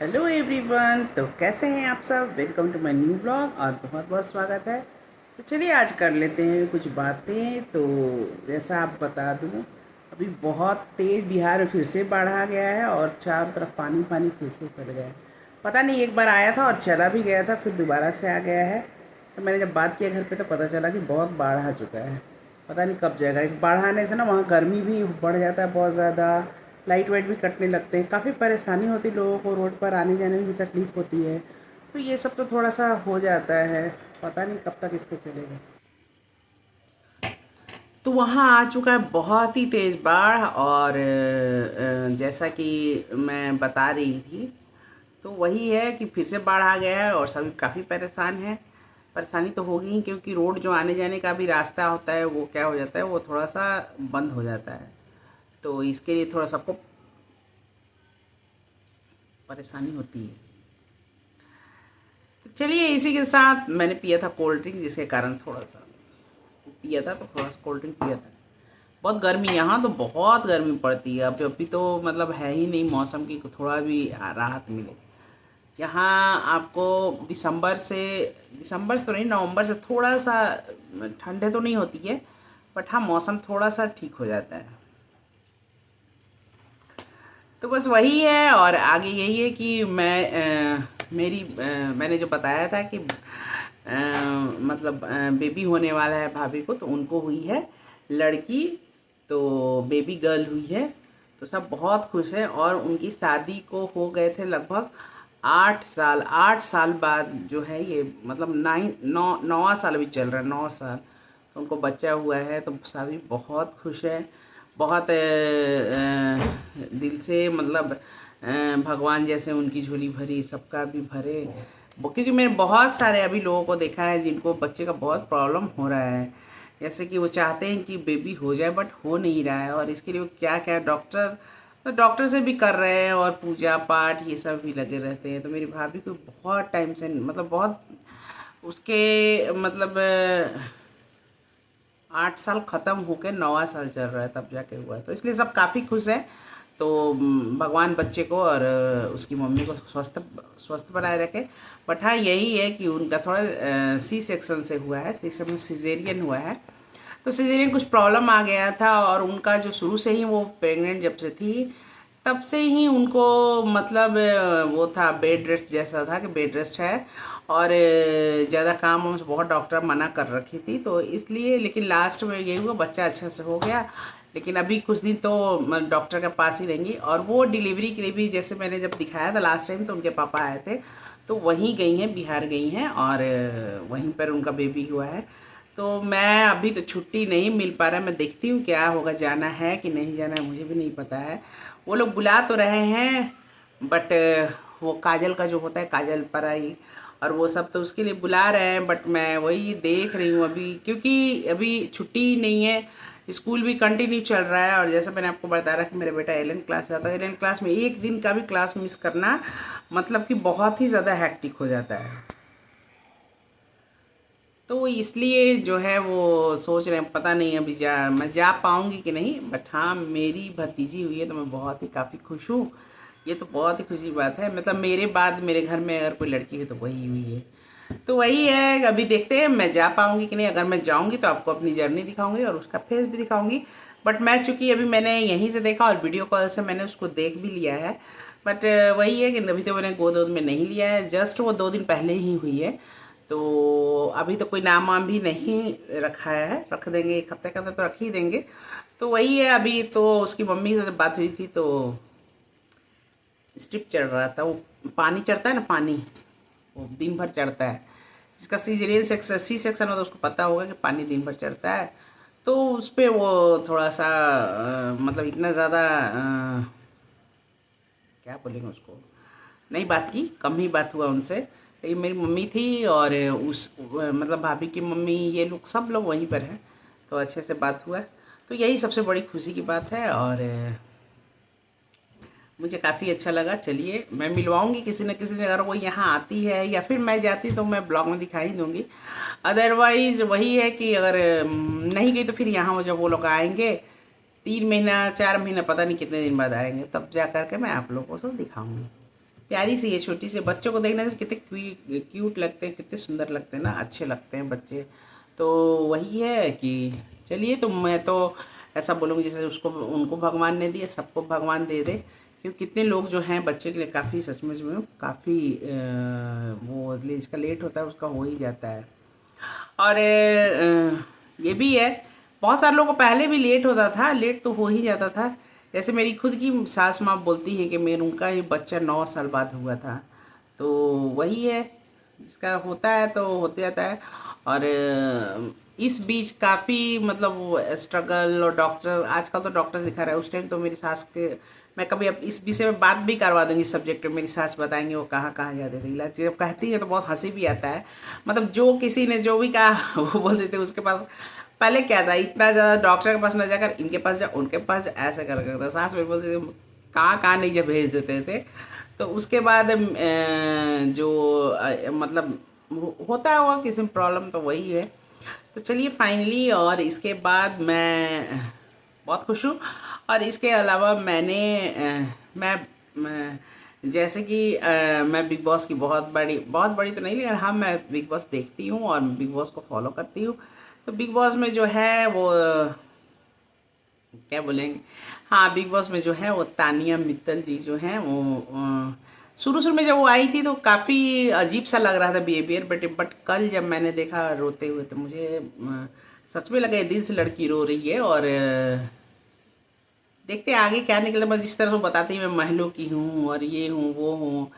Hello everyone, तो कैसे हैं आप सब। Welcome to my new blog और बहुत बहुत स्वागत है। तो चलिए आज कर लेते हैं कुछ बातें। तो जैसा आप बता दूं, अभी बहुत तेज़ बिहार में फिर से बाढ़ आ गया है और चारों तरफ पानी पानी फिर से फैल गया है। पता नहीं, एक बार आया था और चला भी गया था, फिर दोबारा से आ गया है। तो मैंने जब बात किया घर पे तो पता चला कि बहुत बाढ़ आ चुका है। पता नहीं कब जाएगा। एक बाढ़ आने से ना वहाँ गर्मी भी बढ़ जाता है बहुत ज़्यादा, लाइट वाइट भी कटने लगते हैं, काफ़ी परेशानी होती है लोगों को, रोड पर आने जाने में भी तकलीफ़ होती है। तो ये सब तो थोड़ा सा हो जाता है, पता नहीं कब तक इसके चलेगा। तो वहाँ आ चुका है बहुत ही तेज़ बाढ़ और जैसा कि मैं बता रही थी, तो वही है कि फिर से बाढ़ आ गया है और सभी काफ़ी परेशान हैं। परेशानी तो होगी ही, क्योंकि रोड जो आने जाने का भी रास्ता होता है वो क्या हो जाता है, वो थोड़ा सा बंद हो जाता है। तो इसके लिए थोड़ा सबको परेशानी होती है। तो चलिए, इसी के साथ मैंने पिया था कोल्ड ड्रिंक, जिसके कारण थोड़ा सा पिया था, तो थोड़ा सा कोल्ड ड्रिंक पिया था। बहुत गर्मी, यहाँ तो बहुत गर्मी पड़ती है। अभी तो मतलब है ही नहीं मौसम की थोड़ा भी राहत मिले। यहाँ आपको दिसंबर से तो नहीं, नवंबर से थोड़ा सा ठंडे तो नहीं होती है, बट हाँ मौसम थोड़ा सा ठीक हो जाता है। तो बस वही है। और आगे यही है कि मैंने जो बताया था कि मतलब बेबी होने वाला है भाभी को, तो उनको हुई है लड़की, तो बेबी गर्ल हुई है। तो सब बहुत खुश हैं और उनकी शादी को हो गए थे लगभग 8 साल। 8 साल बाद जो है ये, मतलब 9वां साल भी चल रहा है, 9 साल। तो उनको बच्चा हुआ है, तो सभी बहुत खुश हैं। बहुत दिल से, मतलब भगवान जैसे उनकी झोली भरी, सबका भी भरे। क्योंकि मैंने बहुत सारे अभी लोगों को देखा है जिनको बच्चे का बहुत प्रॉब्लम हो रहा है। जैसे कि वो चाहते हैं कि बेबी हो जाए, बट हो नहीं रहा है, और इसके लिए वो क्या क्या डॉक्टर से भी कर रहे हैं, और पूजा पाठ ये सब भी लगे रहते हैं। तो मेरी भाभी को बहुत टाइम से, मतलब बहुत उसके मतलब 8 साल ख़त्म होकर 9वां साल चल रहा है, तब जाके हुआ है। तो इसलिए सब काफ़ी खुश हैं। तो भगवान बच्चे को और उसकी मम्मी को स्वस्थ स्वस्थ बनाए रखे। बट हाँ यही है कि उनका थोड़ा सी सेक्शन से हुआ है, सी सेक्शन सिजेरियन हुआ है। तो सिजेरियन कुछ प्रॉब्लम आ गया था, और उनका जो शुरू से ही वो प्रेग्नेंट जब से थी तब से ही उनको, मतलब वो था बेड रेस्ट जैसा था, कि बेड रेस्ट है, और ज़्यादा काम वाम से बहुत डॉक्टर मना कर रखी थी, तो इसलिए। लेकिन लास्ट में यही हुआ, बच्चा अच्छा से हो गया। लेकिन अभी कुछ दिन तो डॉक्टर के पास ही रहेंगी। और वो डिलीवरी के लिए भी, जैसे मैंने जब दिखाया था लास्ट टाइम, तो उनके पापा आए थे, तो वहीं गई हैं, बिहार गई हैं, और वहीं पर उनका बेबी हुआ है। तो मैं अभी तो छुट्टी नहीं मिल पा रहा है, मैं देखती हूँ क्या होगा, जाना है कि नहीं जाना है मुझे भी नहीं पता है। वो लोग बुला तो रहे हैं, बट वो काजल का जो होता है, काजल पराई और वो सब, तो उसके लिए बुला रहे हैं। बट मैं वही देख रही हूँ अभी, क्योंकि अभी छुट्टी ही नहीं है, स्कूल भी कंटिन्यू चल रहा है। और जैसा मैंने आपको बताया कि मेरा बेटा एलन क्लास जाता है, एलन क्लास में एक दिन का भी क्लास मिस करना मतलब कि बहुत ही ज़्यादा हैक्टिक हो जाता है। तो वो इसलिए जो है वो सोच रहे हैं, पता नहीं अभी मैं जा पाऊँगी कि नहीं। बट हाँ, मेरी भतीजी हुई है तो मैं बहुत ही काफ़ी खुश हूँ। ये तो बहुत ही खुशी की बात है, मतलब मेरे बाद मेरे घर में अगर कोई लड़की हुई तो वही हुई है। तो वही है, अभी देखते हैं मैं जा पाऊँगी कि नहीं। अगर मैं जाऊँगी तो आपको अपनी जर्नी दिखाऊँगी और उसका फेस भी दिखाऊँगी। बट मैं चूँकि अभी मैंने यहीं से देखा और वीडियो कॉल से मैंने उसको देख भी लिया है। बट वही है कि अभी तो मैंने गोद वोद में नहीं लिया है, जस्ट वो 2 दिन पहले ही हुई है। तो अभी तो कोई नाम वाम भी नहीं रखा है, रख देंगे, एक हफ्ते का तो रख ही देंगे। तो वही है, अभी तो उसकी मम्मी से जब बात हुई थी तो स्ट्रिप चढ़ रहा था, वो पानी चढ़ता है ना, पानी वो दिन भर चढ़ता है। जिसका सीजरियन सेक्शन, सी सेक्शन हो, तो उसको पता होगा कि पानी दिन भर चढ़ता है। तो उस पर वो थोड़ा सा मतलब इतना ज़्यादा क्या बोलेंगे उसको, नहीं बात की, कम ही बात हुआ उनसे। लेकिन मेरी मम्मी थी और मतलब भाभी की मम्मी, ये लोग सब लोग वहीं पर हैं, तो अच्छे से बात हुआ। तो यही सबसे बड़ी खुशी की बात है, और मुझे काफ़ी अच्छा लगा। चलिए, मैं मिलवाऊंगी किसी न किसी ने, अगर वो यहाँ आती है या फिर मैं जाती तो मैं ब्लॉग में दिखा ही दूंगी। अदरवाइज़ वही है कि अगर नहीं गई तो फिर यहाँ जब वो लोग आएंगे 3 महीना 4 महीना, पता नहीं कितने दिन बाद आएंगे, तब जा कर के मैं आप लोगों को सब दिखाऊंगी। प्यारी सी है, छोटी सी, बच्चों को देखने से कितने क्यूट लगते हैं, कितने सुंदर लगते हैं ना, अच्छे लगते हैं बच्चे। तो वही है कि चलिए, तो मैं तो ऐसा बोलूँगी जैसे उसको उनको भगवान ने दिए, सबको भगवान दे दे, क्योंकि कितने लोग जो हैं बच्चे के लिए काफ़ी सचमुच में काफ़ी वो इसका लेट होता है, उसका हो ही जाता है। और ये भी है, बहुत सारे लोगों को पहले भी लेट होता था, लेट तो हो ही जाता था। जैसे मेरी खुद की सास माँ बोलती है कि मेरे उनका ही बच्चा 9 साल बाद हुआ था। तो वही है, जिसका होता है तो होते जाता है। और इस बीच काफ़ी मतलब स्ट्रगल, और डॉक्टर आजकल तो डॉक्टर दिखा रहा है, उस टाइम तो मेरी सास के, मैं कभी अब इस विषय में बात भी करवा दूंगी, सब्जेक्ट में मेरी सास बताएंगे वो कहाँ कहाँ जाते थे इलाज। जब कहती है तो बहुत हंसी भी आता है, मतलब जो किसी ने जो भी कहा वो बोल देते उसके पास। पहले क्या था, इतना ज़्यादा डॉक्टर के पास न जाकर इनके पास जा, उनके पास जा, ऐसा कर करता सास मेरे बोलते थे, कहाँ कहाँ नहीं जब भेज देते थे। तो उसके बाद जो मतलब होता है होगा किसी में प्रॉब्लम, तो वही है। तो चलिए फाइनली, और इसके बाद मैं बहुत खुश हूँ। और इसके अलावा मैंने मैं जैसे कि मैं बिग बॉस की बहुत बड़ी तो नहीं, लेकिन हाँ मैं बिग बॉस देखती हूँ और बिग बॉस को फॉलो करती हूँ। तो बिग बॉस में जो है वो क्या बोलेंगे, हाँ बिग बॉस में जो है वो तानिया मित्तल जी जो हैं वो शुरू शुरू में जब वो आई थी तो काफ़ी अजीब सा लग रहा था बिहेवियर, बट कल जब मैंने देखा रोते हुए तो मुझे सच में लगा ये दिल से लड़की रो रही है। और देखते हैं आगे क्या निकलता है। बस जिस तरह से वो बताती है मैं महलों की हूँ और ये हूँ वो हूँ,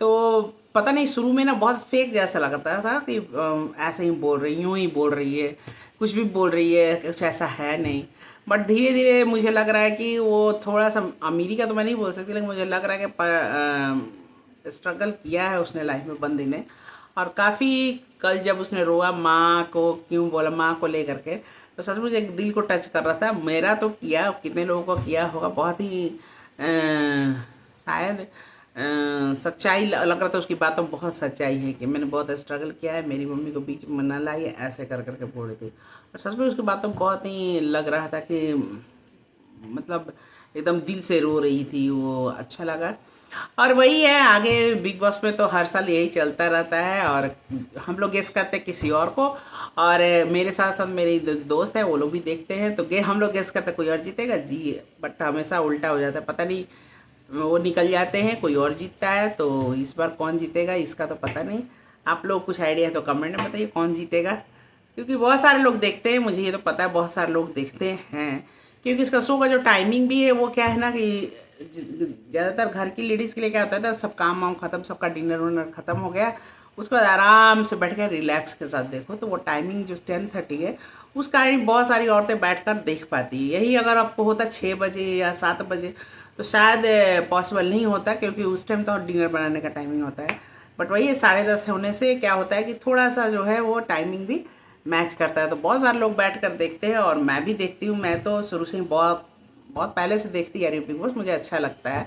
तो पता नहीं शुरू में ना बहुत फेक जैसा लगता था कि ऐसे ही बोल रही, यूँ ही बोल रही है, कुछ भी बोल रही है, कुछ ऐसा है नहीं। बट धीरे धीरे मुझे लग रहा है कि वो थोड़ा सा, अमीरी का तो मैं नहीं बोल सकती, लेकिन मुझे लग रहा है कि स्ट्रगल किया है उसने लाइफ में बंदी ने। और काफ़ी कल जब उसने रोआ माँ को क्यों बोला, माँ को लेकर के, तो सचमुच एक दिल को टच कर रहा था। मेरा तो किया, कितने लोगों को किया होगा, बहुत ही शायद सच्चाई लग रहा था उसकी बातों में, बहुत सच्चाई है कि मैंने बहुत स्ट्रगल किया है, मेरी मम्मी को बीच में न लाई, ऐसे कर करके बोल रही थी। और सच में उसकी बातों में बहुत ही लग रहा था कि मतलब एकदम दिल से रो रही थी वो, अच्छा लगा। और वही है, आगे बिग बॉस में तो हर साल यही चलता रहता है, और हम लोग गेस करते हैं किसी और को, और मेरे साथ साथ मेरी दोस्त है वो लोग भी देखते हैं, तो हम लोग गेस करते हैं कोई और जीतेगा जी, बट हमेशा उल्टा हो जाता है, पता नहीं वो निकल जाते हैं, कोई और जीतता है। तो इस बार कौन जीतेगा इसका तो पता नहीं। आप लोग कुछ आइडिया है तो कमेंट में बताइए कौन जीतेगा, क्योंकि बहुत सारे लोग देखते हैं, मुझे ये तो पता है बहुत सारे लोग देखते हैं। क्योंकि इसका शो का जो टाइमिंग भी है वो क्या है ना कि ज़्यादातर घर की लेडीज़ के लिए क्या होता है ना, सब काम वाम ख़त्म, सबका डिनर विनर ख़त्म हो गया, उसके बाद आराम से बैठ कर रिलैक्स के साथ देखो, तो वो टाइमिंग जो 10:30 है उस कारण बहुत सारी औरतें बैठकर देख पाती है। यही अगर आपको होता 6 बजे या 7 बजे तो शायद पॉसिबल नहीं होता, क्योंकि उस टाइम तो डिनर बनाने का टाइमिंग होता है। बट वही 10:30 होने से क्या होता है कि थोड़ा सा जो है वो टाइमिंग भी मैच करता है, तो बहुत सारे लोग बैठ कर देखते हैं, और मैं भी देखती हूँ। मैं तो शुरू से ही बहुत बहुत पहले से देखती आ रही हूँ बिग बॉस, मुझे अच्छा लगता है।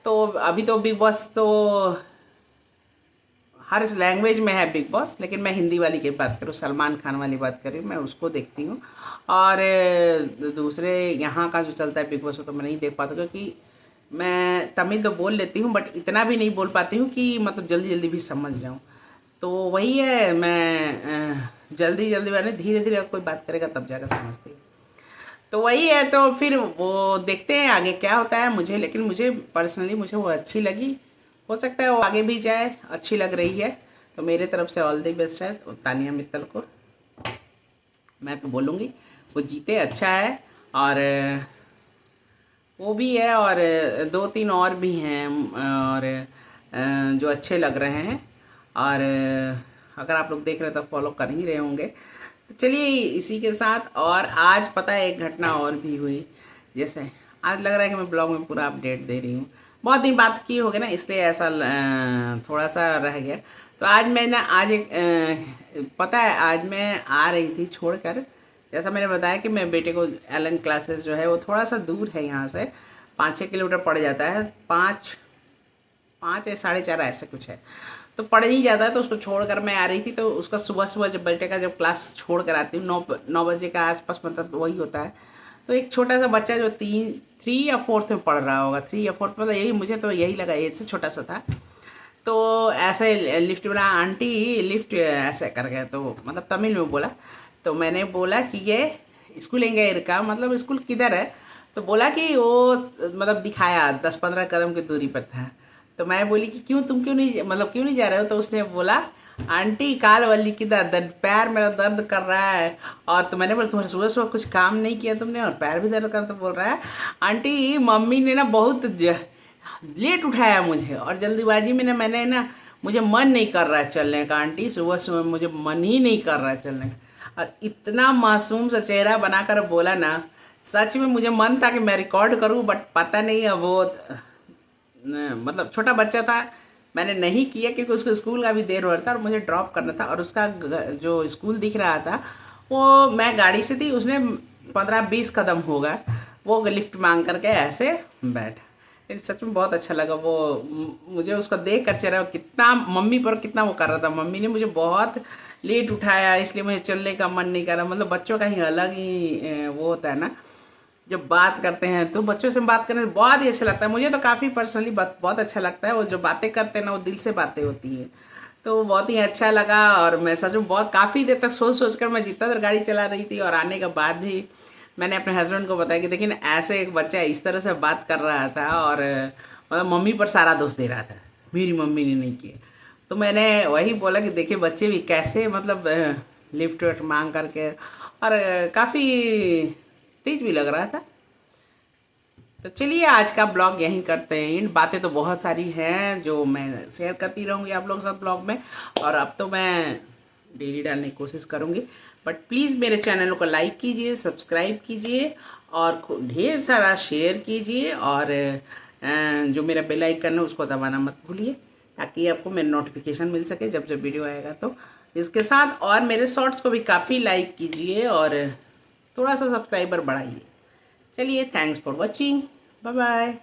तो अभी तो बिग बॉस तो हर लैंग्वेज में है बिग बॉस, लेकिन मैं हिंदी वाली की बात करूँ, सलमान खान वाली बात करूँ, मैं उसको देखती हूँ। और दूसरे यहाँ का जो चलता है बिग बॉस तो मैं नहीं देख पाता, क्योंकि मैं तमिल तो बोल लेती हूँ, बट इतना भी नहीं बोल पाती हूँ कि मतलब जल्दी जल्दी भी समझ जाऊँ। तो वही है, मैं जल्दी जल्दी मैंने धीरे धीरे कोई बात करेगा तब जाकर समझती हूँ। तो वही है, तो फिर वो देखते हैं आगे क्या होता है। मुझे, लेकिन मुझे पर्सनली मुझे वो अच्छी लगी, हो सकता है वो आगे भी जाए, अच्छी लग रही है। तो मेरे तरफ से ऑल द बेस्ट है तानिया मित्तल को, मैं तो बोलूँगी वो जीते, अच्छा है। और वो भी है, और दो तीन और भी हैं, और जो अच्छे लग रहे हैं। और अगर आप लोग देख रहे हैं तो फॉलो कर ही रहे होंगे। तो चलिए इसी के साथ, और आज पता है एक घटना और भी हुई, जैसे आज लग रहा है कि मैं ब्लॉग में पूरा अपडेट दे रही हूँ, बहुत दिन बात की होगी ना, इसलिए ऐसा थोड़ा सा रह गया। तो आज मैं ना, आज एक पता है आज मैं आ रही थी छोड़कर, जैसा मैंने बताया कि मैं बेटे को एलन क्लासेस जो है वो थोड़ा सा दूर है यहाँ से, 5-6 किलोमीटर पड़ जाता है, 5 या 4.5 ऐसे कुछ है, तो पड़ ही जाता है। तो उसको छोड़कर मैं आ रही थी, तो उसका सुबह सुबह जब बेटे का जब क्लास छोड़ कर आती हूँ 9 बजे का आसपास, मतलब वही होता है। तो एक छोटा सा बच्चा जो 3 या 4th में पढ़ रहा होगा, 3 या 4th, मतलब यही, मुझे तो यही लगा एज से छोटा सा था। तो ऐसे लिफ्ट बोला, आंटी लिफ्ट ऐसे कर गए, तो मतलब तमिल में बोला। तो मैंने बोला कि ये स्कूल एंगे इरका, मतलब स्कूल किधर है। तो बोला कि वो मतलब दिखाया 10-15 कदम की दूरी पर था। तो मैं बोली कि क्यों, तुम क्यों नहीं, मतलब क्यों नहीं जा रहे हो। तो उसने बोला आंटी काल वाली किधर दर्द, पैर मेरा दर्द कर रहा है। और तो मैंने बोला तुम्हारे सुबह सुबह कुछ काम नहीं किया तुमने और पैर भी दर्द कर, तो बोल रहा है आंटी मम्मी ने ना बहुत लेट उठाया मुझे और जल्दीबाजी में ना मैंने ना, मुझे मन नहीं कर रहा है चलने का आंटी, सुबह सुबह मुझे मन ही नहीं कर रहा है चलने का। और इतना मासूम सा चेहरा बनाकर बोला ना, सच में मुझे मन था कि मैं रिकॉर्ड करूं, बट पता नहीं है वो मतलब छोटा बच्चा था, मैंने नहीं किया क्योंकि उसको स्कूल का भी देर हो रहा था और मुझे ड्रॉप करना था। और उसका जो स्कूल दिख रहा था वो मैं गाड़ी से थी, उसने 15-20 कदम होगा, वो लिफ्ट मांग करके ऐसे बैठा। लेकिन सच में बहुत अच्छा लगा वो, मुझे उसको देख कर चेहरा कितना मम्मी पर कितना वो कर रहा था। मम्मी ने मुझे बहुत लेट उठाया इसलिए मुझे चलने का मन नहीं कर रहा। मतलब बच्चों का ही अलग ही वो होता है ना, जब बात करते हैं तो बच्चों से बात करने में बहुत ही अच्छा लगता है। मुझे तो काफ़ी पर्सनली बहुत अच्छा लगता है, वो जो बातें करते हैं ना वो दिल से बातें होती हैं। तो बहुत ही अच्छा लगा और मैं सच में बहुत काफ़ी देर तक सोच सोच कर मैं जितना देर गाड़ी चला रही थी और आने के बाद भी मैंने अपने हस्बैंड को बताया कि देखिए ना ऐसे एक बच्चा इस तरह से बात कर रहा था और मतलब मम्मी पर सारा दोष दे रहा था, मेरी मम्मी ने नहीं किया। तो मैंने वही बोला कि देखिए बच्चे भी कैसे मतलब लिफ्ट विफ्ट मांग करके, और काफ़ी तेज भी लग रहा था। तो चलिए आज का ब्लॉग यहीं करते हैं इन, बातें तो बहुत सारी हैं जो मैं शेयर करती रहूँगी आप लोगों के साथ ब्लॉग में, और अब तो मैं डेली डालने की कोशिश करूँगी। बट प्लीज़ मेरे चैनल को लाइक कीजिए, सब्सक्राइब कीजिए और ढेर सारा शेयर कीजिए, और जो मेरा बेल आइकन है उसको दबाना मत भूलिए ताकि आपको मेरा नोटिफिकेशन मिल सके जब जब वीडियो आएगा। तो इसके साथ और मेरे शॉर्ट्स को भी काफ़ी लाइक कीजिए और थोड़ा सा सब्सक्राइबर बढ़ाइए। चलिए, thanks for watching, bye bye.